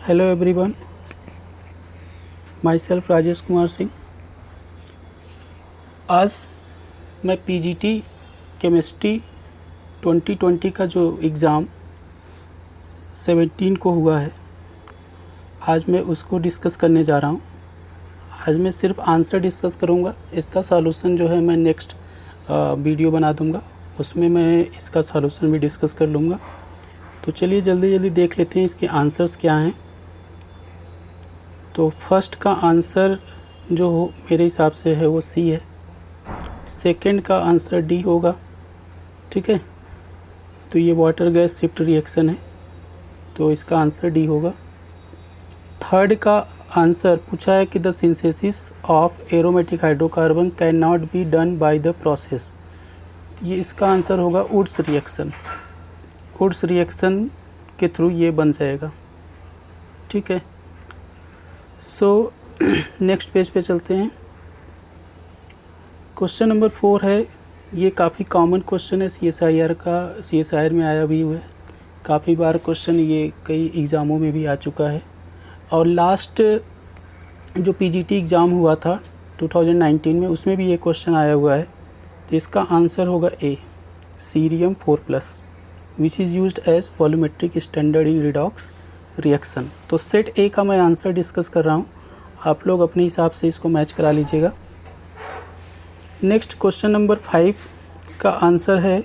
Hello everyone, my self Rajesh Kumar Singh. आज मैं PGT chemistry 2020 का जो एग्ज़ाम 17 को हुआ है, आज मैं उसको डिस्कस करने जा रहा हूँ। आज मैं सिर्फ आंसर डिस्कस करूँगा। इसका सॉल्यूशन जो है मैं नेक्स्ट वीडियो बना दूँगा, उसमें मैं इसका सॉल्यूशन भी डिस्कस कर लूँगा। तो चलिए जल्दी जल्दी देख लेते हैं इसके आंसर्स क्या हैं। तो फर्स्ट का आंसर जो मेरे हिसाब से है वो सी है। सेकंड का आंसर डी होगा, ठीक है। तो ये वाटर गैस शिफ्ट रिएक्शन है, तो इसका आंसर डी होगा। थर्ड का आंसर पूछा है कि the synthesis of aromatic hydrocarbon can not be done by the process. ये इसका आंसर होगा वुड्स रिएक्शन। वुड्स रिएक्शन के थ्रू ये बन जाएगा, ठीक है। सो नेक्स्ट पेज पे चलते हैं। क्वेश्चन नंबर 4 है। ये काफ़ी कॉमन क्वेश्चन है, CSIR का, CSIR में आया भी हुआ है काफ़ी बार क्वेश्चन, ये कई एग्ज़ामों में भी आ चुका है। और लास्ट जो PGT एग्ज़ाम हुआ था 2019 में, उसमें भी ये क्वेश्चन आया हुआ है। तो इसका आंसर होगा A, cerium 4+, which is used as volumetric standard in redox reaction. तो सेट ए का मैं आंसर डिस्कस कर रहा हूँ, आप लोग अपने हिसाब से इसको मैच करा लीजिएगा। नेक्स्ट क्वेश्चन नंबर 5 का आंसर है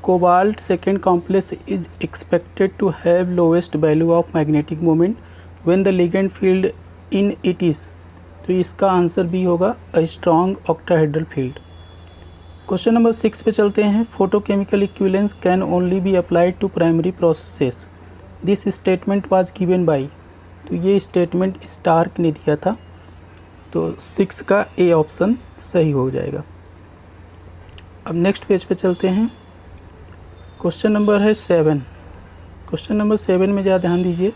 cobalt second complex is expected to have lowest value of magnetic moment when the ligand field in it is. तो इसका आंसर भी होगा a strong octahedral field. Question number 6 पे चलते हैं। Photochemical equivalence can only be applied to primary process, this statement was given by. तो ये statement Stark ने दिया था, तो 6 का ए ऑप्शन सही हो जाएगा। अब नेक्स्ट पेज पे चलते हैं। क्वेश्चन नंबर है 7। क्वेश्चन नंबर 7 में ज़्यादा ध्यान दीजिए।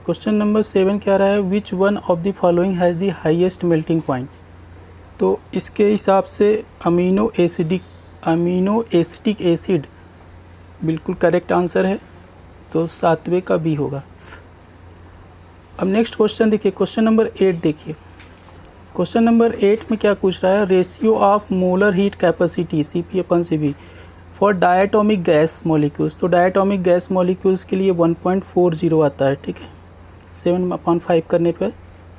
क्वेश्चन नंबर 7 क्या रहा है, विच one of the following has the highest melting point. तो इसके हिसाब से अमीनो एसिटिक एसिड बिल्कुल करेक्ट आंसर है, तो 7वें का बी होगा। अब नेक्स्ट क्वेश्चन देखिए, क्वेश्चन नंबर 8 देखिए। क्वेश्चन नंबर 8 में क्या पूछ रहा है, ratio of molar heat capacity CP/Cv for diatomic gas molecules. तो डायटोमिक गैस मॉलिक्यूल्स के लिए 1.40 आता है, ठीक है। 7/5 करने पर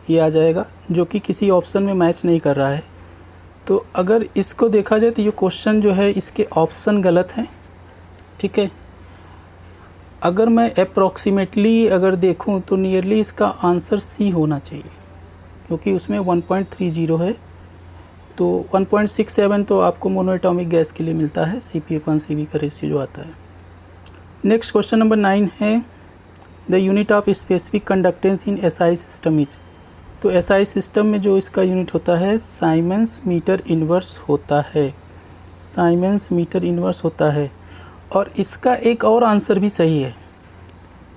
ये आ जाएगा, जो कि किसी ऑप्शन में मैच नहीं कर रहा है। तो अगर इसको देखा जाए तो ये क्वेश्चन जो है इसके ऑप्शन गलत हैं, ठीक है। अगर मैं अप्रॉक्सीमेटली अगर देखूं तो नियरली इसका आंसर सी होना चाहिए, क्योंकि उसमें 1.30 है। तो 1.67 तो आपको मोनोएटॉमिक गैस के लिए मिलता है, CP/Cv का रेशियो जो आता है। नेक्स्ट क्वेश्चन नंबर 9 है, the unit of specific conductance in SI system is. तो SI सिस्टम में जो इसका यूनिट होता है साइमन्स मीटर इन्वर्स होता है, साइमन्स मीटर इन्वर्स होता है। और इसका एक और आंसर भी सही है,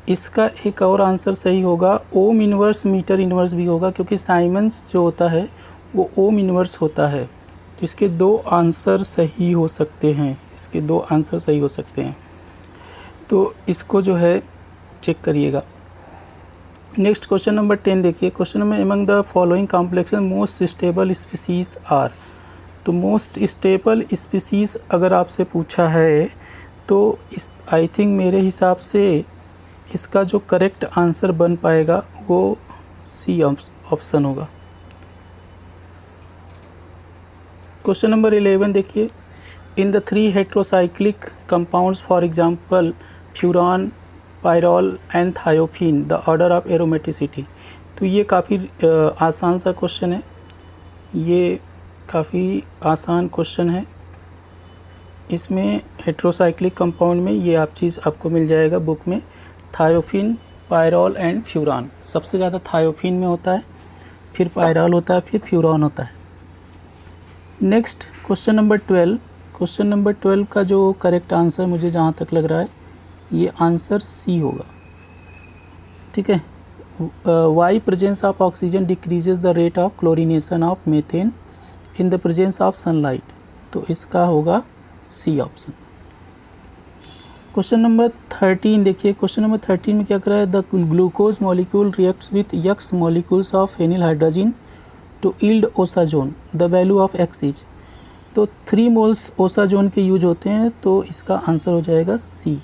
इसका एक और आंसर सही होगा, ओम इन्वर्स मीटर इन्वर्स भी होगा, क्योंकि साइमन्स जो होता है वो ओम इन्वर्स होता है। तो इसके 2 आंसर सही हो सकते हैं, इसके 2 आंसर सही हो सकते हैं। तो इसको जो है चेक करिएगा। नेक्स्ट क्वेश्चन नंबर 10 देखिए। क्वेश्चन में among the following complex most stable species are. तो मोस्ट स्टेबल स्पीसीज अगर आपसे पूछा है तो इस आई थिंक मेरे हिसाब से इसका जो करेक्ट आंसर बन पाएगा वो सी ऑप्शन होगा। क्वेश्चन नंबर 11 देखिए। In the 3 heterocyclic compounds for example furan, pyrrole and thiophene, the order of aromaticity. तो ये काफ़ी आसान सा क्वेश्चन है, ये काफ़ी आसान क्वेश्चन है। इसमें हेट्रोसाइक्लिक कंपाउंड में ये आप चीज़ आपको मिल जाएगा बुक में, थायोफिन, पायरॉल एंड फ्यूरान। सबसे ज़्यादा थायोफिन में होता है, फिर पायरॉल होता है, फिर फ्यूरान होता है। Next question number 12। Question number 12 का जो करेक्ट आंसर मुझे जहाँ तक लग रहा है ये आंसर सी होगा, ठीक है। Why presence of oxygen decreases the rate of chlorination of methane in the presence of sunlight. तो इसका होगा सी ऑप्शन। क्वेश्चन नंबर 13 देखिए, क्वेश्चन नंबर 13 में क्या कर रहा है, the glucose molecule reacts with x molecules of phenyl hydrogen to yield osazone, the value of x is. तो 3 मोल्स ओसाजोन के यूज होते हैं, तो इसका आंसर हो जाएगा सी।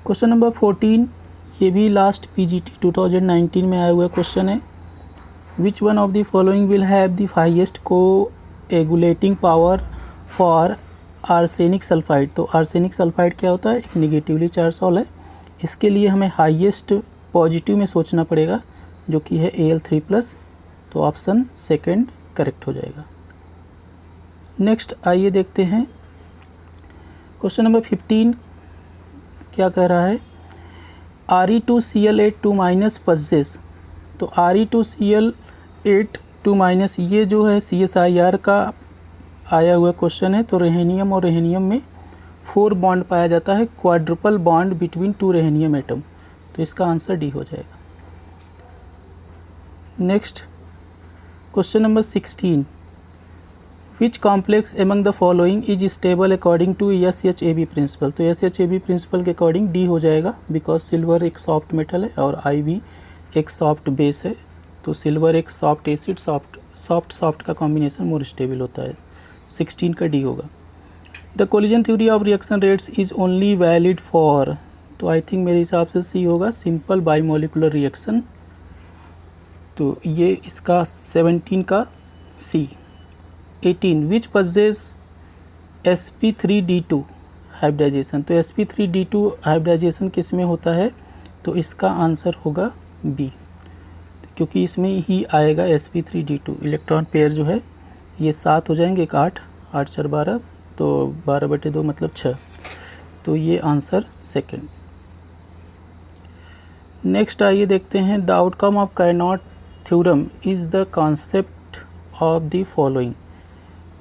क्वेश्चन नंबर 14, ये भी लास्ट पीजीटी 2019 में आया हुआ क्वेश्चन है। विच one of the following will have the highest coagulating power for arsenic sulphide. तो आर्सेनिक सल्फाइड क्या होता है, एक निगेटिवली चार्ज सॉल्ट है। इसके लिए हमें हाईएस्ट पॉजिटिव में सोचना पड़ेगा, जो कि है Al3+। तो ऑप्शन सेकंड करेक्ट हो जाएगा। नेक्स्ट आइए देखते हैं क्वेश्चन नंबर 15 क्या कह रहा है, Re2Cl8 पजेस। तो Re2Cl8 ये जो है CSIR का आया हुआ क्वेश्चन है। तो रेहेनियम और रेहेनियम में 4 बॉन्ड पाया जाता है, quadruple bond between 2 rhenium atom. तो इसका आंसर डी हो जाएगा। Next question number 16, which complex among the following is stable according to SHAB principle. तो SHAB प्रिंसिपल के अकॉर्डिंग डी हो जाएगा, बिकॉज सिल्वर एक सॉफ्ट मेटल है और आई भी एक सॉफ्ट बेस है। तो सिल्वर एक सॉफ्ट एसिड, सॉफ्ट का कॉम्बिनेशन मोर स्टेबल होता है। 16 का डी होगा। The collision theory of reaction rates is only valid for. तो आई थिंक मेरे हिसाब से सी होगा, सिंपल बाईमोलिकुलर रिएक्शन। तो ये इसका 17 का सी। 18, विच पजेस sp3d2 हाइब्रिडाइजेशन। तो sp3d2 हाइब्रिडाइजेशन किस में होता है, तो इसका आंसर होगा बी, क्योंकि इसमें ही आएगा sp3d2। इलेक्ट्रॉन पेयर जो है ये 7 हो जाएंगे, एक 8, 8 4 12, तो 12/2 मतलब 6। तो ये आंसर सेकंड। नेक्स्ट आइए देखते हैं, the outcome of Carnot theorem is the concept of the following.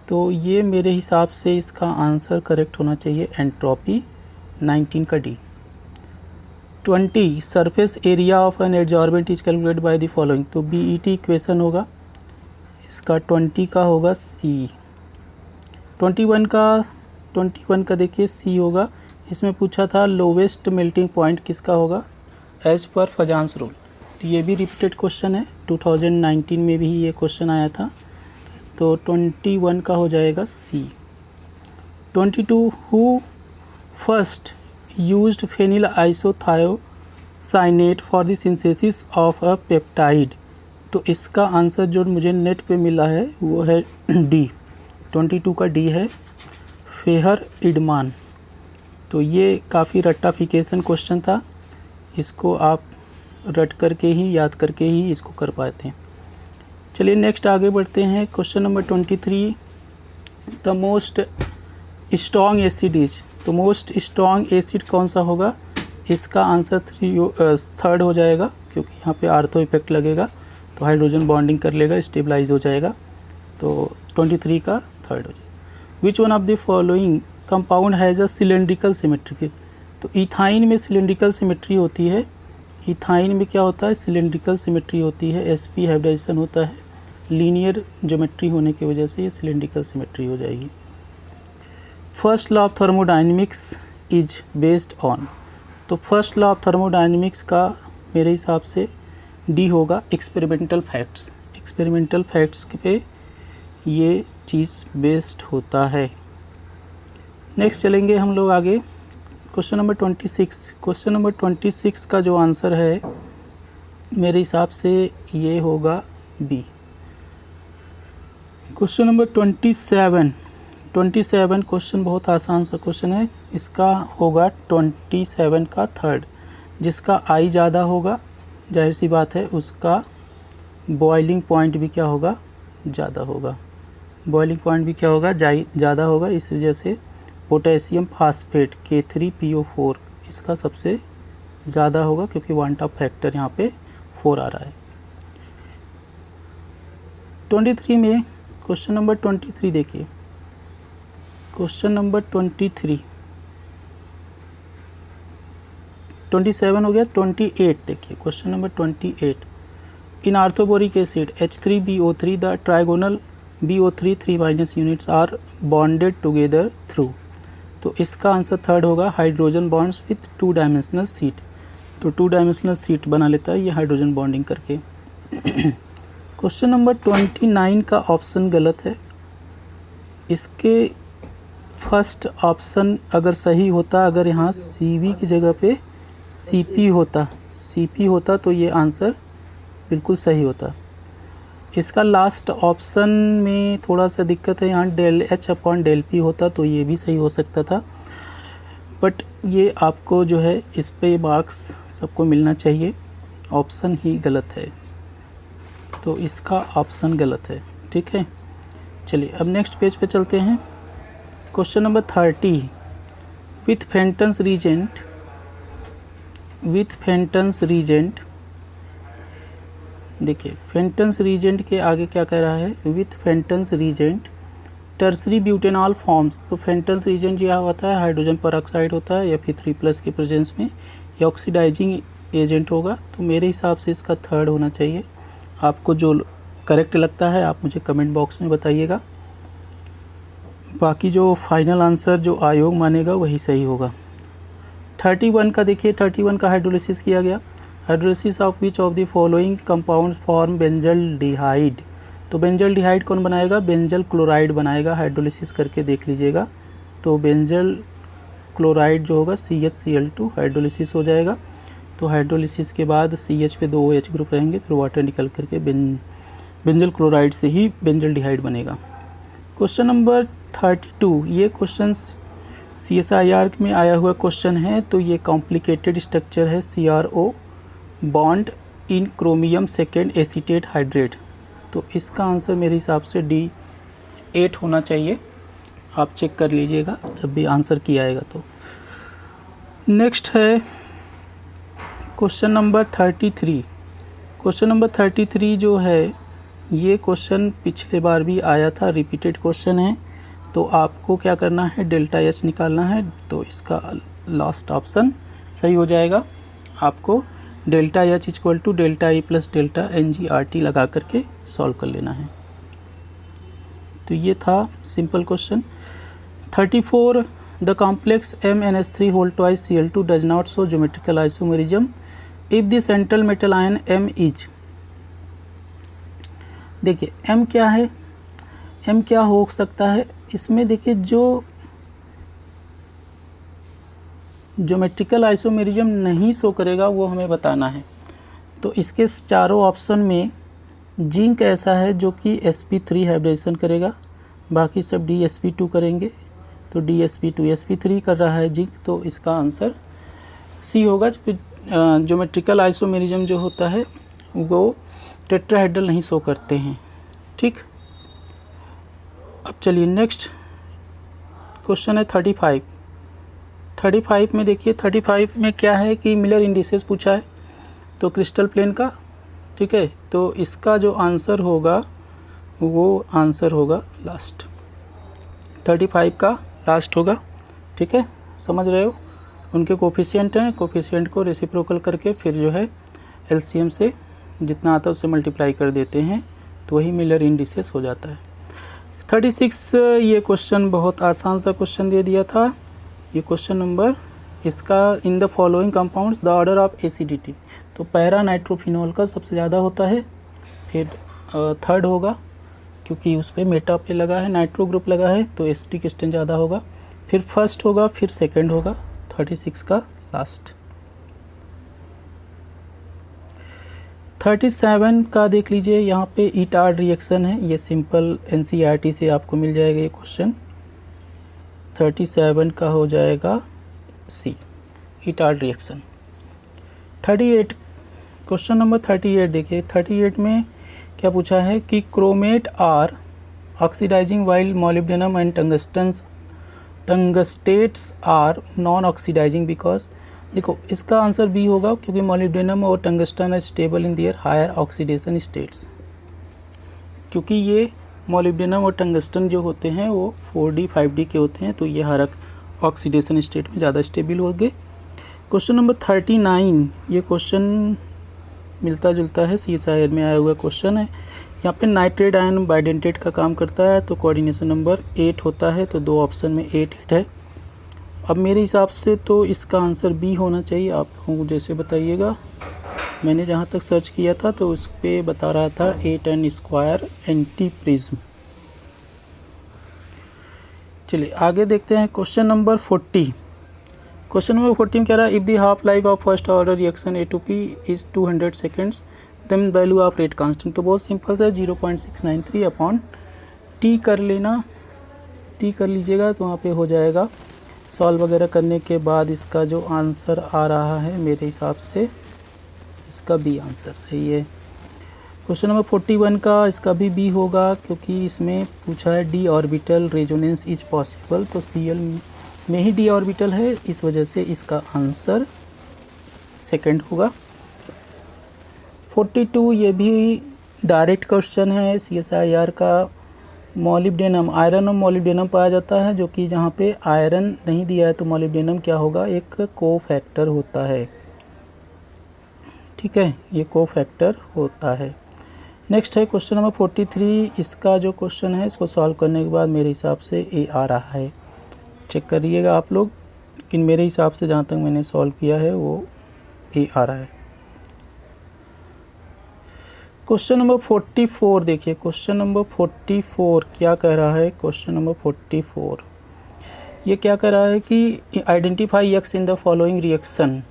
तो ये मेरे हिसाब से इसका आंसर करेक्ट होना चाहिए एंट्रोपी, 19 का D. 20, surface area of an adsorbent is calculated by the following. तो BET इक्वेशन होगा, इसका 20 का होगा सी। 21 का देखिए सी होगा। इसमें पूछा था लोवेस्ट मेल्टिंग पॉइंट किसका होगा, एज पर फजांस रूल। तो ये भी रिपीटेड क्वेश्चन है, 2019 में भी ये क्वेश्चन आया था। तो 21 का हो जाएगा C. 22, who first used phenyl isothiocyanate for the synthesis of a peptide. तो इसका आंसर जो मुझे नेट पे मिला है वो है डी, 22 का डी है, फेहर इडमान। तो ये काफ़ी रट्टाफिकेशन क्वेश्चन था, इसको आप रट करके ही, याद करके ही इसको कर पाते हैं। चलिए नेक्स्ट आगे बढ़ते हैं। Question number 23, the most strong acid is. तो मोस्ट स्ट्रॉन्ग एसिड कौन सा होगा, इसका आंसर 3rd हो जाएगा, क्योंकि यहाँ पे आर्थो इफेक्ट लगेगा तो हाइड्रोजन बॉन्डिंग कर लेगा, स्टेबलाइज हो जाएगा। तो 23 का 3rd हो जाएगा। विच one of the following compound has a cylindrical symmetry. तो इथाइन में सिलेंड्रिकल सिमेट्री होती है। इथाइन में क्या होता है, सिलेंड्रिकल सिमेट्री होती है, sp हाइब्रिडाइजेशन होता है, लीनियर ज्योमेट्री होने की वजह से ये सिलेंड्रिकल सिमेट्री हो जाएगी। First law of thermodynamics is based on. तो फर्स्ट लॉ ऑफ थर्मोडाइनमिक्स का मेरे हिसाब से डी होगा, एक्सपेरिमेंटल फैक्ट्स। एक्सपेरिमेंटल फैक्ट्स पे ये चीज़ बेस्ड होता है। नेक्स्ट चलेंगे हम लोग आगे, क्वेश्चन नंबर 26। क्वेश्चन नंबर 26 का जो आंसर है मेरे हिसाब से ये होगा बी। क्वेश्चन नंबर 27 क्वेश्चन बहुत आसान सा क्वेश्चन है, इसका होगा 27 का 3rd। जिसका आई ज़्यादा होगा, जाहिर सी बात है उसका बॉइलिंग पॉइंट भी क्या होगा, ज़्यादा होगा। बॉइलिंग पॉइंट भी क्या होगा, ज़्यादा होगा। इस वजह से पोटेशियम फास्फेट K3PO4 इसका सबसे ज़्यादा होगा, क्योंकि वांट ऑफ फैक्टर यहाँ पे 4 आ रहा है। 23 में क्वेश्चन नंबर 23 देखिए, क्वेश्चन नंबर 23, 27 हो गया, 28 देखिए, question number 28। In orthoboric acid H3BO3 the trigonal BO3 3- units are bonded together through. तो इसका आंसर थर्ड होगा, hydrogen bonds with 2 dimensional sheet. तो 2 डायमेंशनल सीट बना लेता है ये हाइड्रोजन बॉन्डिंग करके। क्वेश्चन नंबर 29 का ऑप्शन गलत है। इसके फर्स्ट ऑप्शन अगर सही होता, अगर यहाँ CV की जगह पे CP होता तो ये आंसर बिल्कुल सही होता। इसका लास्ट ऑप्शन में थोड़ा सा दिक्कत है, यहाँ ΔH/ΔP होता तो ये भी सही हो सकता था, बट ये आपको जो है इस पे मार्क्स सबको मिलना चाहिए, ऑप्शन ही गलत है, तो इसका ऑप्शन गलत है। ठीक है, चलिए अब नेक्स्ट पेज पे चलते हैं। Question number 30, with Fenton's reagent देखिए, फेंटन्स रीजेंट के आगे क्या कह रहा है, with Fenton's reagent tertiary butanol forms. तो फेंटन्स रीजेंट यह होता है हाइड्रोजन परऑक्साइड होता है, या फिर 3+ के प्रेजेंस में ये ऑक्सीडाइजिंग एजेंट होगा। तो मेरे हिसाब से इसका थर्ड होना चाहिए। आपको जो करेक्ट लगता है आप मुझे कमेंट बॉक्स में बताइएगा, बाकी जो फाइनल आंसर जो आयोग मानेगा वही सही होगा। 31 का देखिए, 31 का हाइड्रोलिसिस किया गया। Hydrolysis of which of the following compounds form benzaldehyde. तो बेंजल्डिहाइड कौन बनाएगा, बेंजल क्लोराइड बनाएगा। हाइड्रोलिसिस करके देख लीजिएगा, तो बेंजल क्लोराइड जो होगा CHCl2 हाइड्रोलिसिस हो जाएगा। तो हाइड्रोलिसिस के बाद CH पे 2 OH ग्रुप रहेंगे, फिर वाटर निकल करके बेंजल क्लोराइड से ही बेंजल्डिहाइड बनेगा। क्वेश्चन नंबर 32, ये क्वेश्चन CSIR में आया हुआ क्वेश्चन है। तो ये कॉम्प्लिकेटेड स्ट्रक्चर है, CRO bond in chromium 2 acetate hydrate. तो इसका आंसर मेरे हिसाब से D8 होना चाहिए, आप चेक कर लीजिएगा जब भी आंसर किया आएगा। तो नेक्स्ट है क्वेश्चन नंबर 33। क्वेश्चन नंबर 33 जो है ये क्वेश्चन पिछले बार भी आया था, रिपीटेड क्वेश्चन है। तो आपको क्या करना है, ΔH निकालना है। तो इसका लास्ट ऑप्शन सही हो जाएगा। आपको ΔH = ΔE + ΔNGRT लगा करके सॉल्व कर लेना है। तो ये था simple question. 34, the complex MnH3 does not show geometrical isomerism if the central metal ion M is. देखिए M क्या है, M क्या हो सकता है इसमें, देखिए जो ज्योमेट्रिकल आइसोमेरिज्म नहीं शो करेगा वो हमें बताना है। तो इसके चारों ऑप्शन में जिंक ऐसा है जो कि sp3 हाइब्रिडेशन करेगा, बाकी सब DsP2 करेंगे। तो DsP2 sp3 कर रहा है जिंक, तो इसका आंसर C होगा। ज्योमेट्रिकल आइसोमेरिज्म जो होता है वो टेट्राहेड्रल नहीं शो करते हैं। ठीक, अब चलिए नेक्स्ट क्वेश्चन है 35। 35 में देखिए, 35 में क्या है कि मिलर इंडिसेस पूछा है, तो क्रिस्टल प्लेन का। ठीक है, तो इसका जो आंसर होगा वो आंसर होगा लास्ट, 35 का लास्ट होगा। ठीक है, समझ रहे हो, उनके कोफिशिएंट हैं, कोफिशिएंट को रेसिप्रोकल करके फिर जो है LCM से जितना आता है उससे मल्टीप्लाई कर देते हैं, तो वही मिलर इंडिसेस हो जाता है। 36, ये क्वेश्चन बहुत आसान सा क्वेश्चन दे दिया था। ये क्वेश्चन नंबर इसका, इन the following compounds the order of acidity. तो पैरा नाइट्रोफिनॉल का सबसे ज़्यादा होता है, फिर थर्ड होगा क्योंकि उस पर मेटा पे लगा है, नाइट्रो ग्रुप लगा है, तो एसिटिक स्टेन ज़्यादा होगा, फिर फर्स्ट होगा, फिर सेकंड होगा, 36 का लास्ट। 37 का देख लीजिए, यहाँ पे ईटार्ड रिएक्शन है, ये सिंपल NCERT से आपको मिल जाएगा ये क्वेश्चन। 37 का हो जाएगा C, Etard reaction. 38, question number 38 देखिए, 38 में क्या पूछा है कि chromate are oxidising while molybdenum and tungstates are non oxidising because. देखो इसका आंसर B होगा, क्योंकि मोलिब्डेनम और tungsten are stable in their higher oxidation states. क्योंकि ये मोलिब्डेनम और टंगस्टन जो होते हैं वो 4D 5D के होते हैं, तो ये हर ऑक्सीडेशन स्टेट में ज़्यादा स्टेबल हो गए। क्वेश्चन नंबर 39, ये क्वेश्चन मिलता जुलता है, CSIR में आया हुआ क्वेश्चन है। यहाँ पे नाइट्रेट आयन बाइडेंटेट का काम करता है, तो कोऑर्डिनेशन नंबर 8 होता है, तो 2 ऑप्शन में 8 है। अब मेरे हिसाब से तो इसका आंसर बी होना चाहिए, आप लोग जैसे बताइएगा। मैंने जहाँ तक सर्च किया था तो उस पर बता रहा था 8n स्क्वायर एंटी प्रिज्म। चलिए आगे देखते हैं क्वेश्चन नंबर 40। क्वेश्चन नंबर 40 कह रहा है if the half life of first order reaction A2P is 200 seconds then value of rate constant. तो बहुत सिंपल है, 0.693 अपॉन टी कर लेना, टी कर लीजिएगा तो वहाँ पे हो जाएगा। सॉल्व वगैरह करने के बाद इसका जो आंसर आ रहा है मेरे हिसाब से इसका बी आंसर सही है। क्वेश्चन नंबर 41 का इसका भी बी होगा, क्योंकि इसमें पूछा है D orbital resonance is possible, तो Cl में ही डी ऑर्बिटल है, इस वजह से इसका आंसर सेकंड होगा। 42 ये भी डायरेक्ट क्वेश्चन है CSIR का। मॉलिब्डेनम, आयरन और मॉलिब्डेनम पाया जाता है, जो कि जहाँ पे आयरन नहीं दिया है तो मॉलिब्डेनम क्या होगा, एक कोफैक्टर होता है। ठीक है, ये कोफैक्टर होता है। नेक्स्ट है क्वेश्चन नंबर 43। इसका जो क्वेश्चन है इसको सॉल्व करने के बाद मेरे हिसाब से ए आ रहा है, चेक करिएगा आप लोग, लेकिन मेरे हिसाब से जहाँ तक मैंने सॉल्व किया है वो ए आ रहा है। क्वेश्चन नंबर 44 देखिए, क्वेश्चन नंबर 44 क्या कह रहा है। क्वेश्चन नंबर 44 ये क्या कह रहा है कि identify x in the following reaction.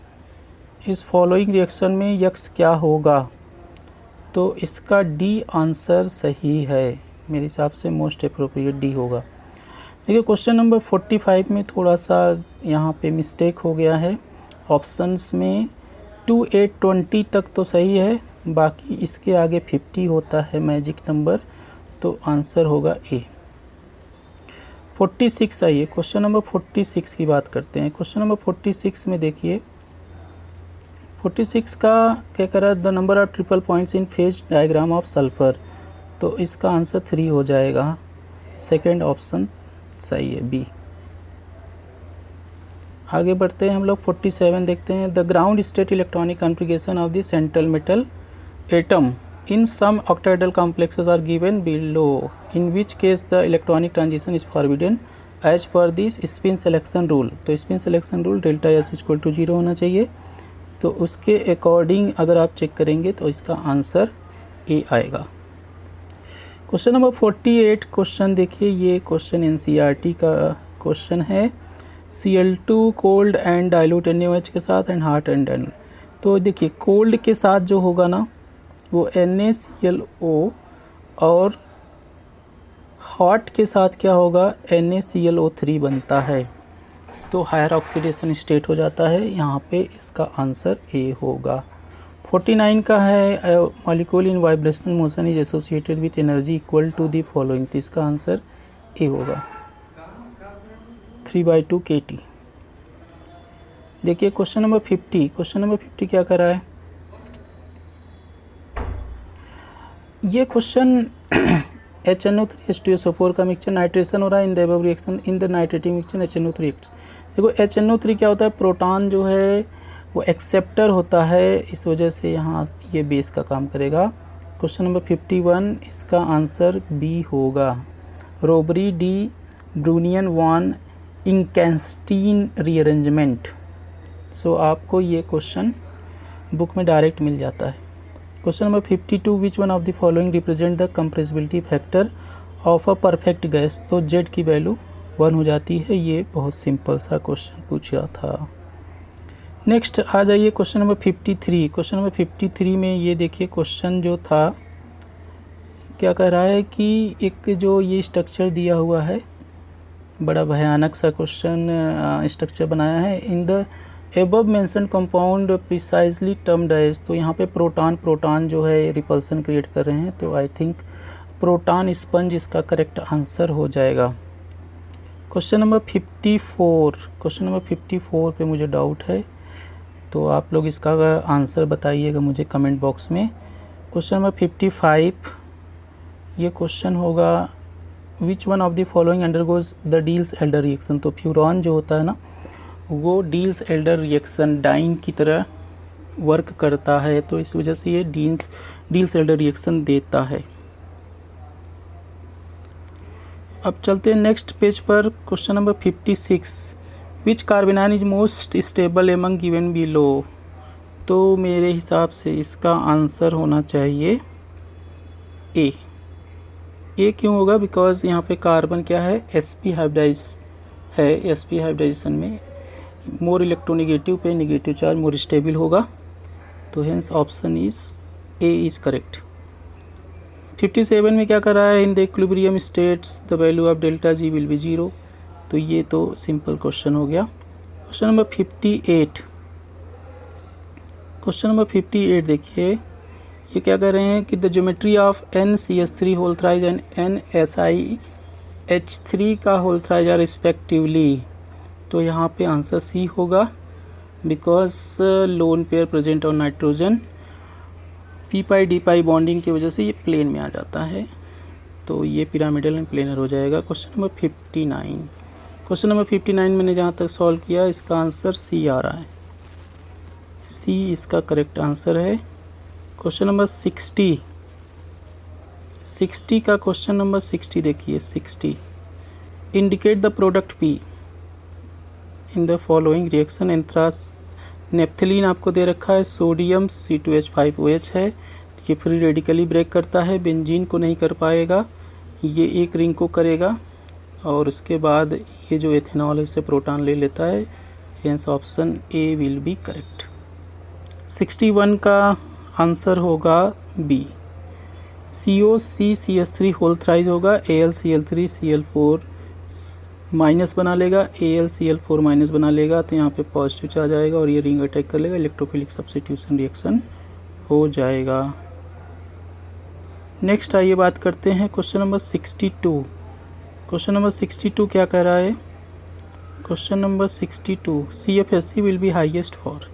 इस फॉलोइंग रिएक्शन में यक्स क्या होगा, तो इसका डी आंसर सही है, मेरे हिसाब से मोस्ट अप्रोप्रिएट डी होगा। देखिए क्वेश्चन नंबर 45 में थोड़ा सा यहाँ पे मिस्टेक हो गया है। ऑप्शंस में 2, 8, 20 तक तो सही है, बाकी इसके आगे 50 होता है मैजिक नंबर, तो आंसर होगा ए। 46 आइए, क्वेश्चन नंबर 46 की बात करते हैं। क्वेश्चन नंबर 46 में देखिए, 46 का क्या कर रहा है, the number of triple points in phase diagram of sulphur, तो इसका आंसर 3 हो जाएगा। सेकंड ऑप्शन सही है, बी। आगे बढ़ते हैं हम लोग, 47 देखते हैं। The ground state electronic configuration of the central metal atom in some octahedral complexes are given below, in which case the electronic transition is forbidden as per this spin selection rule. तो spin selection rule delta S equal to 0 होना चाहिए, तो उसके according अगर आप check करेंगे तो इसका आंसर ए आएगा। क्वेश्चन नंबर 48 क्वेश्चन देखिए, ये क्वेश्चन NCERT का क्वेश्चन है। Cl2 cold and dilute NaOH के साथ एंड हॉट एंड डाइल्यूट। तो देखिए कोल्ड के साथ जो होगा ना वो NaClO, और हॉट के साथ क्या होगा, NaClO3 बनता है, तो हायर ऑक्सीडेशन स्टेट हो जाता है, यहाँ पे इसका आंसर ए होगा। 49 का है molecule in vibrational motion is associated with energy equal to the following, तो इसका आंसर ए होगा, 3/2 kT। देखिए क्वेश्चन नंबर 50। क्वेश्चन नंबर 50 क्या कर रहा है, ये क्वेश्चन HNO3H2SO4 का मिक्सचर नाइट्रेशन हो रहा है in the above reaction in the nitrating mixture HNO3X। देखो HNO3 क्या होता है, प्रोटॉन जो है वो एक्सेप्टर होता है, इस वजह से यहाँ ये बेस का काम करेगा। क्वेश्चन नंबर 51 इसका आंसर बी होगा, रोबरी डी ब्रूनियन वन इंकेंस्टीन रीअरेंजमेंट। सो आपको ये क्वेश्चन बुक में डायरेक्ट मिल जाता है। Question number 52 which one of the following represent the compressibility factor of a perfect gas, तो जेड की वैल्यू 1 हो जाती है। ये बहुत सिंपल सा क्वेश्चन पूछा था। नेक्स्ट आ जाइए क्वेश्चन नंबर 53। क्वेश्चन नंबर 53 में ये देखिए क्वेश्चन जो था क्या कह रहा है कि एक जो ये स्ट्रक्चर दिया हुआ है, बड़ा भयानक सा क्वेश्चन स्ट्रक्चर बनाया है। In the above mention compound precisely termed as, तो यहाँ पे प्रोटॉन जो है रिपल्सन क्रिएट कर रहे हैं, तो आई थिंक प्रोटॉन स्पंज इसका करेक्ट आंसर हो जाएगा। Question number 54। क्वेश्चन नंबर 54 पे मुझे डाउट है, तो आप लोग इसका आंसर बताइएगा मुझे कमेंट बॉक्स में। क्वेश्चन नंबर 55 ये क्वेश्चन होगा, विच one of the following undergoes the deals Elder reaction. तो फ्यूरॉन जो होता है ना वो डील्स एल्डर रिएक्शन डाइन की तरह वर्क करता है, तो इस वजह से ये डील्स एल्डर रिएक्शन देता है। अब चलते हैं नेक्स्ट पेज पर। Question number 56 which कार्बेनाइन is most stable among given below. तो मेरे हिसाब से इसका आंसर होना चाहिए ए। ए क्यों होगा? बिकॉज यहाँ पे कार्बन क्या है, sp हाइब्रिडाइज है। sp हाइब्रिडाइजेशन में मोर इलेक्ट्रोनेगेटिव पे नेगेटिव चार्ज मोर स्टेबल होगा, तो hence option is a is correct. 57 में क्या कर रहा है, in the equilibrium states the value of delta G will be 0। तो ये तो सिंपल क्वेश्चन हो गया। क्वेश्चन नंबर 58, क्वेश्चन नंबर 58 देखिए, ये क्या कर रहे हैं कि the geometry of NCH3 whole thrice and NSiH3 का होल थ्राइज आर रिस्पेक्टिवली। तो यहाँ पे आंसर सी होगा, because lone pair present on nitrogen P pi D pi bonding की वजह से ये प्लेन में आ जाता है, तो ये पिरामिडल एंड प्लेनर हो जाएगा। क्वेश्चन नंबर 59, क्वेश्चन नंबर 59 मैंने जहाँ तक सॉल्व किया इसका आंसर सी आ रहा है, सी इसका करेक्ट आंसर है। क्वेश्चन नंबर 60 का क्वेश्चन नंबर 60 देखिए, 60 indicate the product P in the following reaction. Anthracene naphthalene आपको दे रखा है, सोडियम C2H5OH है, ये फ्री रेडिकली ब्रेक करता है, बेंजीन को नहीं कर पाएगा, ये एक रिंग को करेगा और उसके बाद ये जो एथेनॉल है इससे प्रोटॉन ले लेता है, hence option A will be correct. 61 का आंसर होगा बी, COCCH3 होल थ्राइज होगा, AlCl3 Cl4 माइनस बना लेगा, AlCl4 माइनस बना लेगा, तो यहाँ पे पॉजिटिव चार्ज आएगा और ये रिंग अटैक कर लेगा, इलेक्ट्रोफिलिक सब्स्टिट्यूशन रिएक्शन हो जाएगा। नेक्स्ट आइए बात करते हैं क्वेश्चन नंबर 62। क्वेश्चन नंबर 62 क्या कह रहा है? Question number 62, CFSC will be highest for.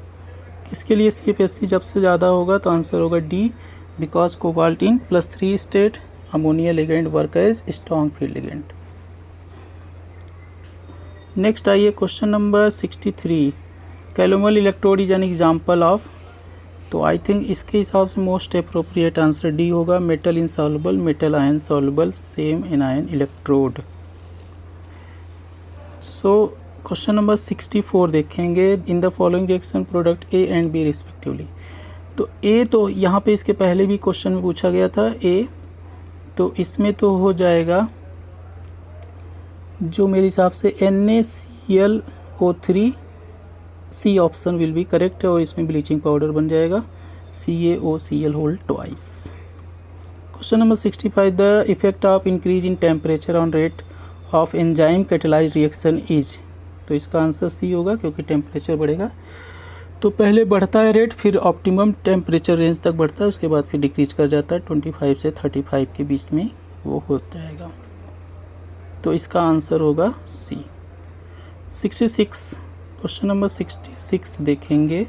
किसके लिए CFSC जब से ज़्यादा होगा? तो आंसर होगा D, because cobalt in +3 state ammonia ligand work as strong field ligand. Next आइए question number 63, calomel electrode is an example of. तो आई थिंक इसके हिसाब से मोस्ट अप्रोप्रिएट आंसर डी होगा, metal insoluble, metal ion soluble, same anion electrode. So question number 64 देखेंगे, in the following reaction product A and B respectively. तो A तो यहाँ पे इसके पहले भी क्वेश्चन में पूछा गया था ए, तो इसमें तो हो जाएगा जो मेरे हिसाब से NaClO3, C option will be correct है और इसमें ब्लीचिंग पाउडर बन जाएगा CaOCl whole twice. Question number 65, the effect of increase in temperature on rate of enzyme catalyse reaction is. तो इसका आंसर सी होगा, क्योंकि टेम्परेचर बढ़ेगा तो पहले बढ़ता है रेट, फिर ऑप्टिमम टेम्परेचर रेंज तक बढ़ता है, उसके बाद फिर डिक्रीज कर जाता है 25 से 35 के बीच में वो हो जाएगा, तो इसका आंसर होगा सी। 66, क्वेश्चन नंबर 66 देखेंगे,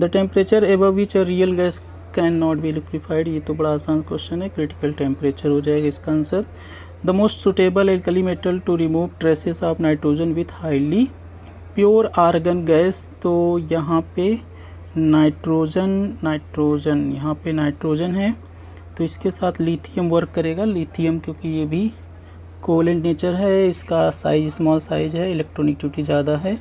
the temperature above which a real gas can not be liquefied. ये तो बड़ा आसान क्वेश्चन है, क्रिटिकल टेम्परेचर हो जाएगा इसका answer. The most suitable alkali metal to remove traces of nitrogen with highly pure argon gas. तो यहाँ पे नाइट्रोजन यहाँ पे नाइट्रोजन है, तो इसके साथ लिथियम वर्क करेगा, लिथियम क्योंकि ये भी कोवलेंट नेचर है, इसका साइज स्मॉल साइज है, इलेक्ट्रोनेगेटिविटी ज़्यादा है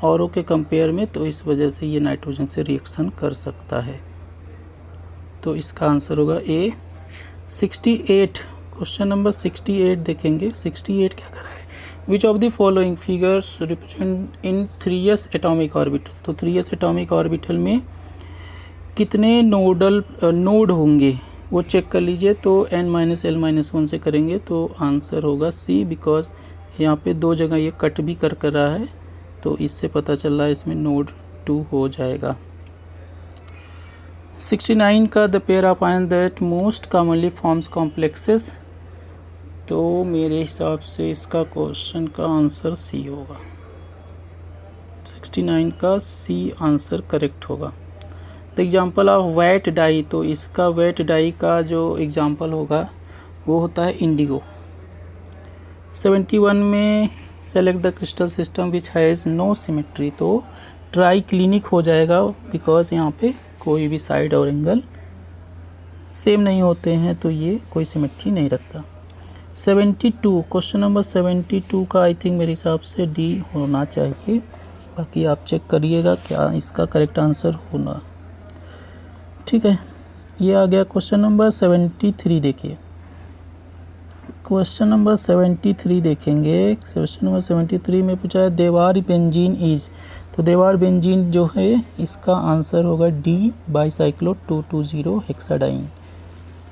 औरों के कंपेयर में, तो इस वजह से ये नाइट्रोजन से रिएक्शन कर सकता है, तो इसका आंसर होगा ए। 68, क्वेश्चन नंबर 68 देखेंगे। 68 क्या कर रहा है, which of the following figures represent in 3s atomic orbital. तो 3s एटॉमिक ऑर्बिटल में कितने नोड होंगे वो चेक कर लीजिए, तो n-l-1 से करेंगे तो आंसर होगा सी, बिकॉज यहाँ पे दो जगह ये कट भी कर रहा है, तो इससे पता चल रहा है इसमें नोड 2 हो जाएगा। 69 का, the pair of ion that most commonly forms complexes. तो मेरे हिसाब से इसका क्वेश्चन का आंसर सी होगा, 69 का सी आंसर करेक्ट होगा। The example of vat dye, तो इसका वेट डाई का जो एग्जाम्पल होगा वो होता है इंडिगो। 71 में select the crystal system which has no symmetry, तो ट्राई क्लिनिक हो जाएगा, बिकॉज यहाँ पे कोई भी साइड और एंगल सेम नहीं होते हैं, तो ये कोई सिमेट्री नहीं रखता। 72, क्वेश्चन नंबर 72 का आई थिंक मेरे हिसाब से डी होना चाहिए, बाकी आप चेक करिएगा क्या इसका करेक्ट आंसर होना। ठीक है, ये आ गया क्वेश्चन नंबर 73। देखिए क्वेश्चन नंबर 73 देखेंगे। क्वेश्चन नंबर 73 में पूछा है देवार बेंजीन इज, तो देवार बेंजीन जो है इसका आंसर होगा डी बाईसाइक्लो 220 हेक्साडाइन।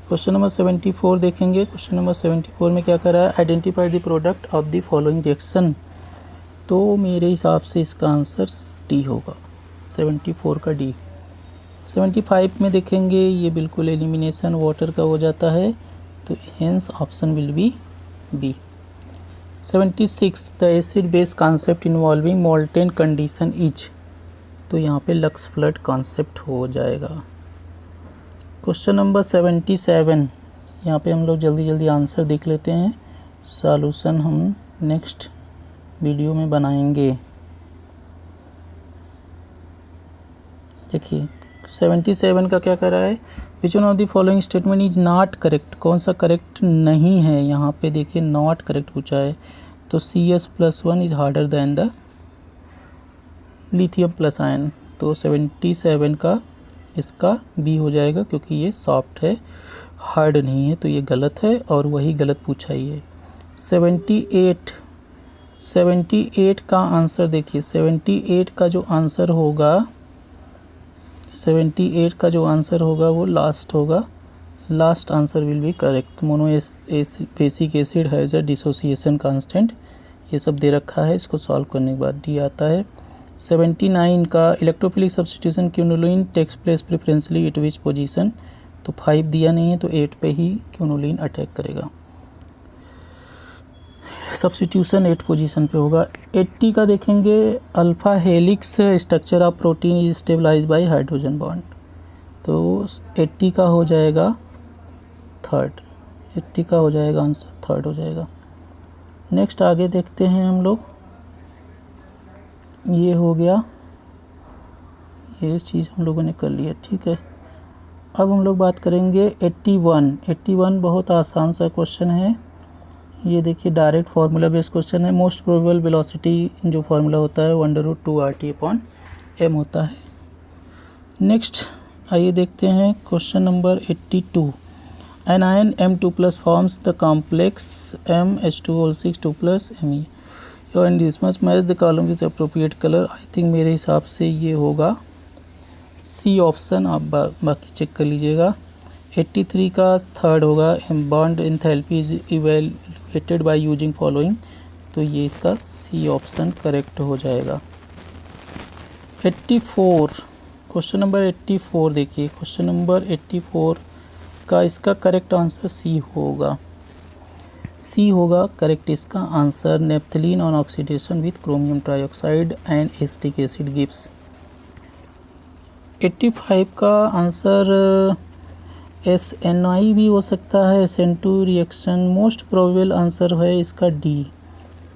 क्वेश्चन नंबर 74 देखेंगे। क्वेश्चन नंबर 74 में क्या कर रहा है, identify the product of the following reaction, तो मेरे हिसाब से इसका आंसर डी होगा, 74 का डी। 75 में देखेंगे, ये बिल्कुल एलिमिनेशन वाटर का हो जाता है, तो hence option will be B. 76 the acid base concept involving molten condition is, तो यहाँ पे लक्स फ्लड कॉन्सेप्ट हो जाएगा। क्वेश्चन नंबर 77, यहाँ पे हम लोग जल्दी जल्दी आंसर देख लेते हैं, सॉल्यूशन हम नेक्स्ट वीडियो में बनाएंगे। देखिए 77 का क्या कर रहा है, विच one of the following statement is not correct, कौन सा करेक्ट नहीं है, यहाँ पे देखिए नॉट करेक्ट पूछा है, तो CS+1 is harder than the lithium plus ion, तो 77 का इसका बी हो जाएगा, क्योंकि ये सॉफ्ट है हार्ड नहीं है, तो ये गलत है और वही गलत पूछा ही है। 78 का आंसर देखिए, 78 का जो आंसर होगा, 78 का जो आंसर होगा वो लास्ट होगा, last answer will be correct. Mono basic acid has a dissociation constant, ये सब दे रखा है, इसको सॉल्व करने के बाद डी आता है। 79 का electrophilic substitution quinoline takes place preferentially at which position, तो 5 दिया नहीं है, तो 8 पे ही क्यूनोलिन अटैक करेगा, सब्स्टिट्यूशन 8 पोजीशन पे होगा। 80 का देखेंगे, alpha helix structure of protein is stabilise by hydrogen bond, तो 80 का हो जाएगा थर्ड, 80 का हो जाएगा आंसर थर्ड हो जाएगा। नेक्स्ट आगे देखते हैं हम लोग, ये हो गया, ये चीज़ हम लोगों ने कर लिया। ठीक है, अब हम लोग बात करेंगे 81 बहुत आसान सा क्वेश्चन है, ये देखिए डायरेक्ट फार्मूला बेस्ड क्वेश्चन है। मोस्ट प्रोबेबल वेलोसिटी जो फार्मूला होता है 1/2RT/m होता है। नेक्स्ट आइए देखते हैं question number 82। An ion M2+ forms the complex MH2O6 2+ Me and this must match the column with appropriate colour, I think मेरे हिसाब से ये होगा सी ऑप्शन, आप बाकी चेक कर लीजिएगा। 83 का थर्ड होगा, bond enthalpy is evaluated by using following, तो ये इसका सी ऑप्शन करेक्ट हो जाएगा। 84 क्वेश्चन नंबर 84 देखिए, क्वेश्चन नंबर 84 का इसका करेक्ट आंसर सी होगा, सी होगा करेक्ट इसका answer. Naphthalene on oxidation with chromium trioxide and acetic acid gives. 85 का आंसर SNI भी हो सकता है, SN2 reaction, most probable answer है इसका डी,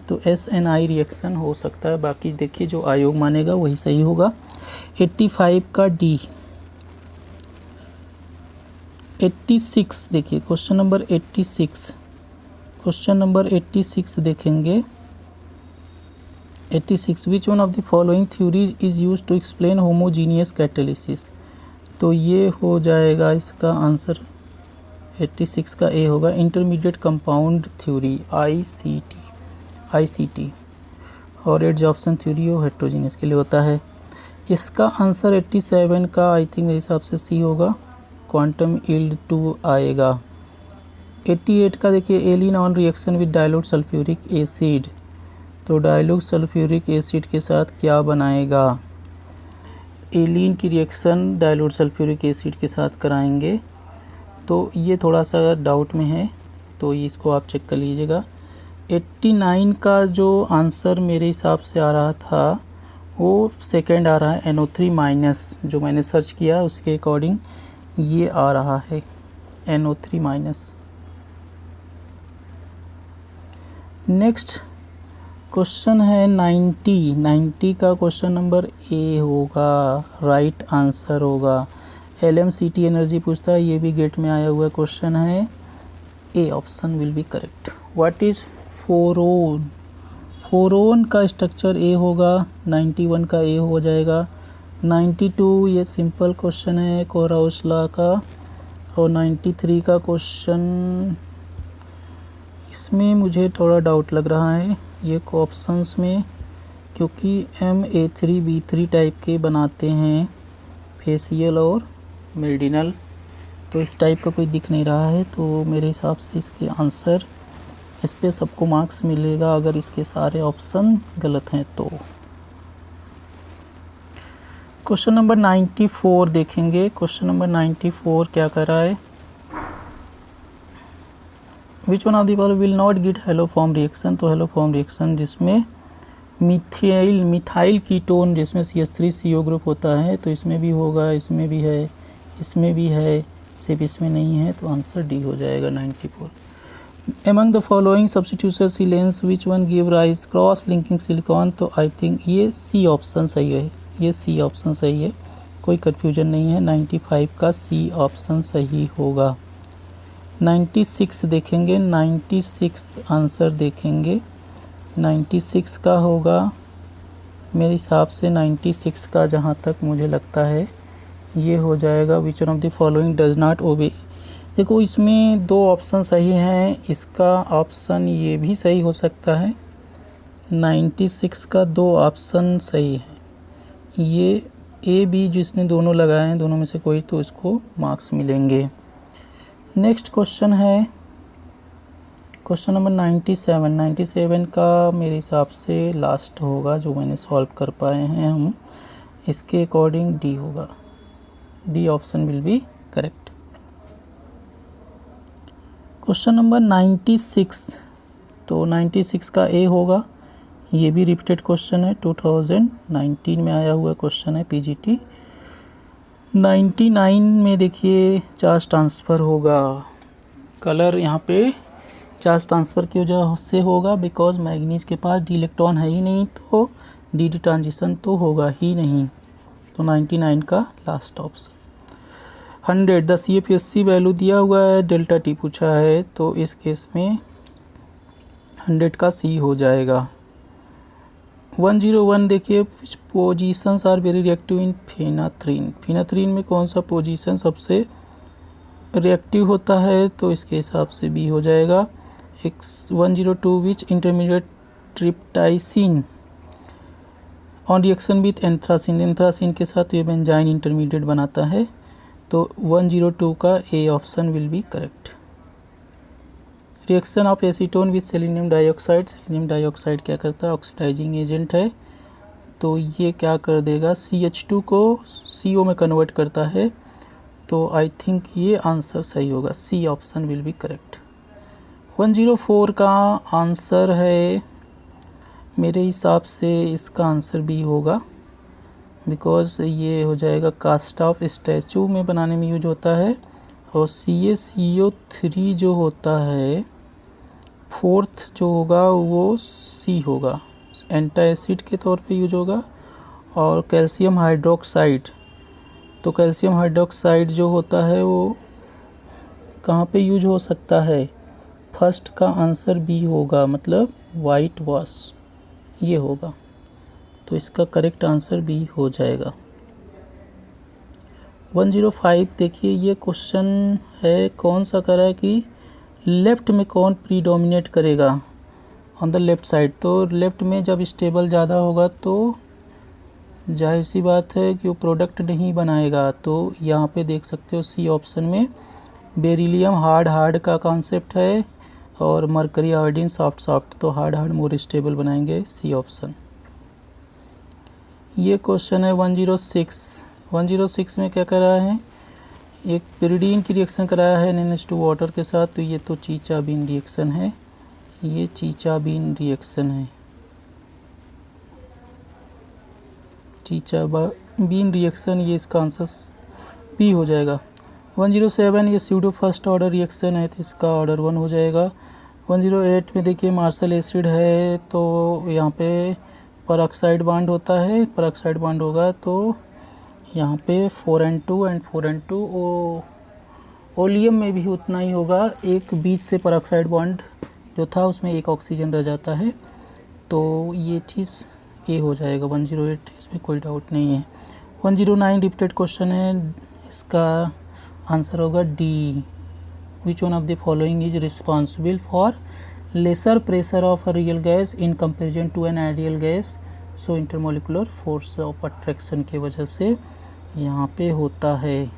तो SNI रिएक्शन हो सकता है, बाकी देखिए जो आयोग मानेगा वही सही होगा। 85 का डी। 86 देखिए, क्वेश्चन नंबर 86, क्वेश्चन नंबर 86 देखेंगे। 86 which one of the following theories is used to explain homogeneous catalysis, तो ये हो जाएगा इसका आंसर 86 का ए होगा, इंटरमीडिएट कंपाउंड थ्योरी ICT, और एडजॉर्प्शन थ्योरी हो हेट्रोजीनियस के लिए होता है। इसका आंसर 87 का आई थिंक मेरे हिसाब से सी होगा, क्वांटम यील्ड 2 आएगा। 88 का देखिए, alkene on reaction with dilute sulphuric acid, तो डाइल्यूट सल्फ्यूरिक एसिड के साथ क्या बनाएगा, एलिन की रिएक्शन डाइल्यूट सल्फ्यूरिक एसिड के साथ कराएंगे, तो ये थोड़ा सा डाउट में है, तो इसको आप चेक कर लीजिएगा। 89 का जो आंसर मेरे हिसाब से आ रहा था वो सेकंड आ रहा है, NO3-, जो मैंने सर्च किया उसके अकॉर्डिंग ये आ रहा है NO3-। नेक्स्ट क्वेश्चन है 90 का क्वेश्चन नंबर ए होगा, राइट आंसर होगा। LMCT एनर्जी पूछता है, ये भी गेट में आया हुआ क्वेश्चन है। A option will be correct. What is phorone? Phorone का स्ट्रक्चर ए होगा, 91 का ए हो जाएगा, 92 ये सिंपल क्वेश्चन है कोराउस लॉ का, और 93 का क्वेश्चन इसमें मुझे थोड़ा डाउट लग रहा है ये ऑप्शंस में, क्योंकि MA3B3 टाइप के बनाते हैं फेशियल और मेरिडिनल, तो इस टाइप का कोई दिख नहीं रहा है। तो मेरे हिसाब से इसके आंसर, इस पे सबको मार्क्स मिलेगा अगर इसके सारे ऑप्शन गलत हैं तो। क्वेश्चन नंबर 94 देखेंगे। क्वेश्चन नंबर 94 क्या कर रहा है? विच one of the following will not give hello form reaction? तो हेलो फॉर्म रिएक्शन जिसमें मिथाइल कीटोन जिसमें CH3CO ग्रुप होता है, तो इसमें भी होगा, इसमें भी है, इसमें भी है, सिर्फ इसमें नहीं है, तो आंसर डी हो जाएगा 94। Among the following substituted sealants which one give rise cross linking silicon? तो आई थिंक ये सी ऑप्शन सही है, ये सी ऑप्शन सही है, कोई कन्फ्यूजन नहीं है, 95 का सी ऑप्शन सही होगा। 96 देखेंगे, 96 आंसर देखेंगे, 96 का होगा मेरे हिसाब से, 96 का जहाँ तक मुझे लगता है ये हो जाएगा विच one of the following does not obey. देखो इसमें दो ऑप्शन सही हैं, इसका ऑप्शन ये भी सही हो सकता है, 96 का दो ऑप्शन सही है, ये ए बी जिसने दोनों लगाए हैं दोनों में से कोई, तो इसको मार्क्स मिलेंगे। नेक्स्ट क्वेश्चन है क्वेश्चन नंबर 97। 97 का मेरे हिसाब से लास्ट होगा जो मैंने सॉल्व कर पाए हैं हम, इसके अकॉर्डिंग डी होगा, D option will be correct. Question number 96, तो 96 का ए होगा, ये भी रिपीटेड क्वेश्चन है, 2019 में आया हुआ क्वेश्चन है PGT। 99 में देखिए चार्ज ट्रांसफ़र होगा, कलर यहाँ पे चार्ज ट्रांसफ़र की वजह से होगा, बिकॉज मैग्नीज के पास डी इलेक्ट्रॉन है ही नहीं, तो डी ट्रांजिशन तो होगा ही नहीं, तो 99 का last option. 100 the CFSC value दिया हुआ है, डेल्टा टी पूछा है, तो इस केस में 100 का सी हो जाएगा। 101 देखिए which positions are very reactive in phenanthrene? Phenanthrene में कौन सा पोजीशन सबसे रिएक्टिव होता है? तो इसके हिसाब से बी हो जाएगा। 102 which intermediate triptycene on reaction with anthracene? Anthracene के साथ ये बेंजाइन इंटरमीडिएट बनाता है, तो 102 का ए option will be correct. Reaction of acetone with selenium dioxide? Selenium dioxide क्या करता है? ऑक्सीडाइजिंग एजेंट है, तो ये क्या कर देगा, CH2 को CO में कन्वर्ट करता है, तो आई थिंक ये आंसर सही होगा, C option will be correct. 104 का आंसर है मेरे हिसाब से इसका आंसर बी होगा, बिकॉज ये हो जाएगा कास्ट ऑफ स्टैचू में बनाने में यूज होता है, और CaCO3 जो होता है फोर्थ जो होगा वो सी होगा, एंटासिड के तौर पे यूज होगा। और कैल्शियम हाइड्रोक्साइड, तो कैल्शियम हाइड्रोक्साइड जो होता है वो कहाँ पे यूज हो सकता है? फर्स्ट का आंसर बी होगा, मतलब वाइट वॉश ये होगा, तो इसका करेक्ट आंसर बी हो जाएगा। 105 देखिए ये क्वेश्चन है, कौन सा करा है कि लेफ़्ट में कौन प्रीडोमिनेट करेगा ऑन द लेफ़्ट साइड? तो लेफ़्ट में जब स्टेबल ज़्यादा होगा तो जाहिर सी बात है कि वो प्रोडक्ट नहीं बनाएगा, तो यहाँ पे देख सकते हो सी ऑप्शन में बेरिलियम हार्ड का कॉन्सेप्ट है, और मरकरी आयोडीन सॉफ्ट, तो हार्ड मोर स्टेबल बनाएंगे, सी ऑप्शन। ये क्वेश्चन है 106 में क्या करा है, एक पिरिडीन की रिएक्शन कराया है NH2 वाटर के साथ, तो ये तो चीचाबीन रिएक्शन है, ये चीचाबीन रिएक्शन है, चीचाबीन रिएक्शन, ये इसका आंसर बी हो जाएगा। 107 ये स्यूडो फर्स्ट ऑर्डर रिएक्शन है, तो इसका ऑर्डर 1 हो जाएगा। 108 में देखिए मार्शल एसिड है, तो यहाँ पे परऑक्साइड बॉन्ड होता है, परऑक्साइड बॉन्ड होगा तो यहाँ पे 4N2 एंड 4N2 ओलियम में भी उतना ही होगा, एक बीच से परऑक्साइड बॉन्ड जो था उसमें एक ऑक्सीजन रह जाता है, तो ये चीज़ ए हो जाएगा 108, इसमें कोई डाउट नहीं है। 109 रिपीटेड क्वेश्चन है, इसका आंसर होगा D. Which one of the following is responsible for lesser pressure of a real gas in comparison to an ideal gas. So intermolecular force of attraction की वजह से यहाँ पे होता है।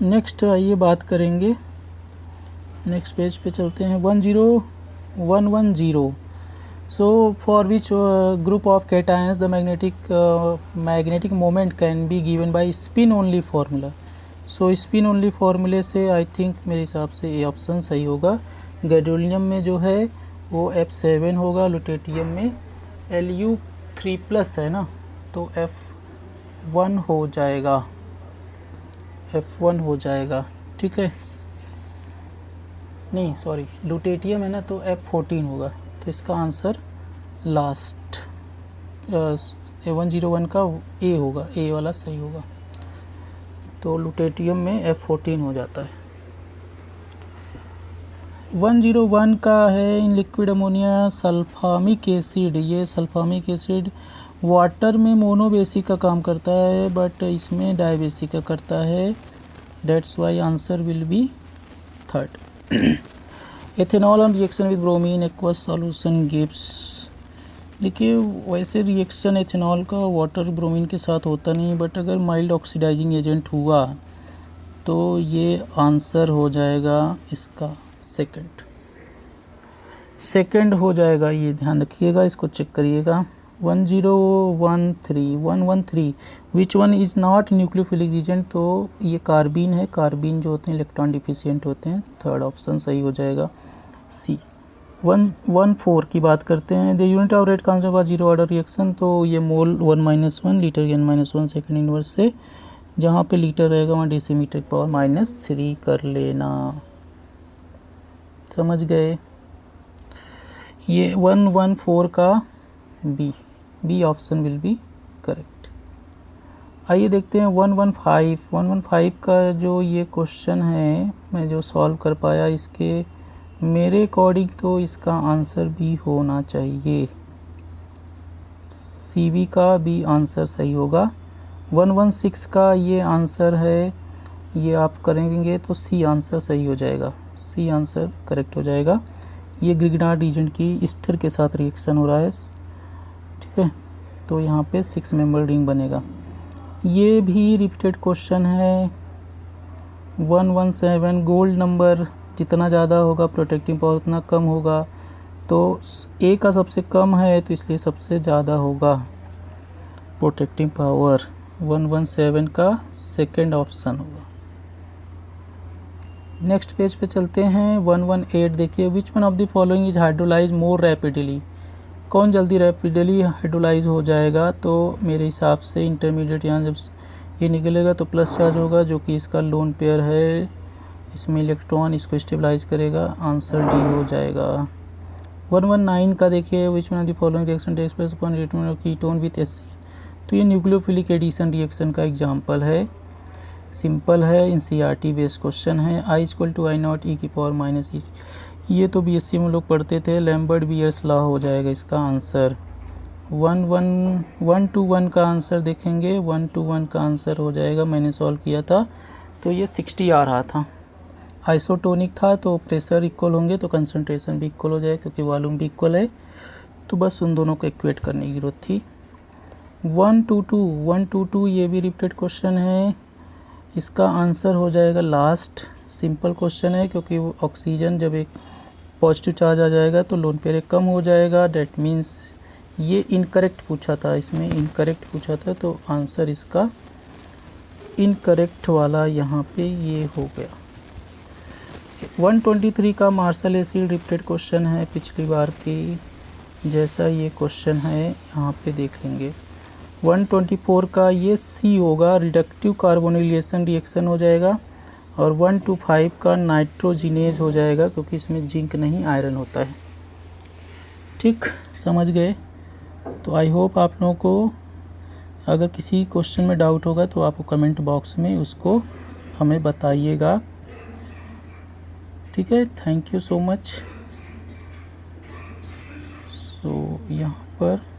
नेक्स्ट आइए बात करेंगे, नेक्स्ट पेज पे चलते हैं। 10110। So for which group of cations the magnetic moment can be given by spin only formula. So spin only फार्मूले से आई थिंक मेरे हिसाब से ए ऑप्शन सही होगा। गैडोलियम में जो है वो F7 होगा, लुटेटियम में Lu3+ है ना, तो F1 हो जाएगा, F1 हो जाएगा, ठीक है। नहीं सॉरी, लुटेटियम है ना, तो F14 होगा, तो इसका आंसर लास्ट 101 का ए होगा, ए वाला सही होगा, तो लुटेटियम में F14 हो जाता है। 101 का है, इन लिक्विड अमोनिया सल्फामिक एसिड। ये सल्फामिक एसिड वाटर में मोनोबेसिक का काम करता है, बट इसमें डायबेसिक का करता है, that's why answer will be third. Ethanol on reaction with bromine aqueous solution gives. देखिए वैसे रिएक्शन एथेनॉल का वाटर ब्रोमीन के साथ होता नहीं, बट अगर माइल्ड ऑक्सीडाइजिंग एजेंट हुआ तो ये आंसर हो जाएगा इसका सेकंड हो जाएगा, ये ध्यान रखिएगा, इसको चेक करिएगा। 10113 which one is not nucleophilic reagent, तो ये कार्बिन है, कार्बिन जो होते हैं इलेक्ट्रॉन डिफिशिएंट होते हैं, थर्ड ऑप्शन सही हो जाएगा सी। 114 की बात करते हैं, the unit of rate constant for zero order reaction, तो ये मोल 1-1 लीटर n-1 सेकेंड इनवर्स से, जहाँ पे लीटर रहेगा वहाँ डेसीमीटर पावर -3 कर लेना, समझ गए। ये 114 का B option will be correct. आइए देखते हैं 115 का जो ये क्वेश्चन है, मैं जो सॉल्व कर पाया, इसके मेरे अकॉर्डिंग तो इसका आंसर बी होना चाहिए, CV का बी आंसर सही होगा। 116 का ये आंसर है, ये आप करेंगे तो सी आंसर सही हो जाएगा, सी आंसर करेक्ट हो जाएगा। ये ग्रिग्नार्ड रीजन की ईस्टर के साथ रिएक्शन हो रहा है, ठीक है, तो यहाँ पे 6 मेंबर रिंग बनेगा। ये भी रिपीटेड क्वेश्चन है। 117 गोल्ड नंबर जितना ज़्यादा होगा प्रोटेक्टिंग पावर उतना कम होगा, तो ए का सबसे कम है तो इसलिए सबसे ज़्यादा होगा प्रोटेक्टिंग पावर। 117 का सेकंड ऑप्शन होगा। नेक्स्ट पेज पे चलते हैं। 118 देखिए, which one of the following is hydrolyse more rapidly. कौन जल्दी रैपिडली हाइड्रोलाइज हो जाएगा, तो मेरे हिसाब से इंटरमीडिएट यहाँ जब ये निकलेगा तो प्लस चार्ज होगा, जो कि इसका लोन पेयर है, इसमें इलेक्ट्रॉन इसको स्टेबलाइज करेगा, आंसर डी हो जाएगा। 119 का देखिए, which one of the following reaction takes place upon reaction of ketone with acid. तो ये न्यूक्लियोफिलिक एडिशन रिएक्शन का एग्जाम्पल है, सिंपल है, NCERT बेस्ड क्वेश्चन है। I=I0 e⁻⁻ ये तो BSc में लोग पढ़ते थे, लैम्बर्ट बियर्स लॉ हो जाएगा इसका आंसर। 121 का आंसर देखेंगे, 121 का आंसर हो जाएगा, मैंने सॉल्व किया था तो ये 60 आ रहा था, आइसोटोनिक था, तो प्रेशर इक्वल होंगे तो कंसंट्रेशन भी इक्वल हो जाए, क्योंकि वॉल्यूम भी इक्वल है, तो बस उन दोनों को इक्वेट करने की ज़रूरत थी। 122 ये भी रिपीटेड क्वेश्चन है, इसका आंसर हो जाएगा लास्ट। सिंपल क्वेश्चन है, क्योंकि वो ऑक्सीजन जब एक पॉजिटिव चार्ज आ जाएगा तो लोन पेयर कम हो जाएगा, डेट मीन्स ये इनकरेक्ट पूछा था, इसमें इनकरेक्ट पूछा था, तो आंसर इसका इनकरेक्ट वाला यहाँ पे ये हो गया। 123 का मार्शल एसिड रिपीटेड क्वेश्चन है, पिछली बार की जैसा ये क्वेश्चन है, यहाँ पे देख लेंगे। 124 का ये सी होगा, रिडक्टिव कार्बोनिलेशन रिएक्शन हो जाएगा, और 125 का नाइट्रोजिनेज हो जाएगा, क्योंकि इसमें जिंक नहीं आयरन होता है। ठीक, समझ गए। तो आई होप आप लोगों को अगर किसी क्वेश्चन में डाउट होगा तो आप कमेंट बॉक्स में उसको हमें बताइएगा। ठीक है, थैंक यू सो मच। सो यहाँ पर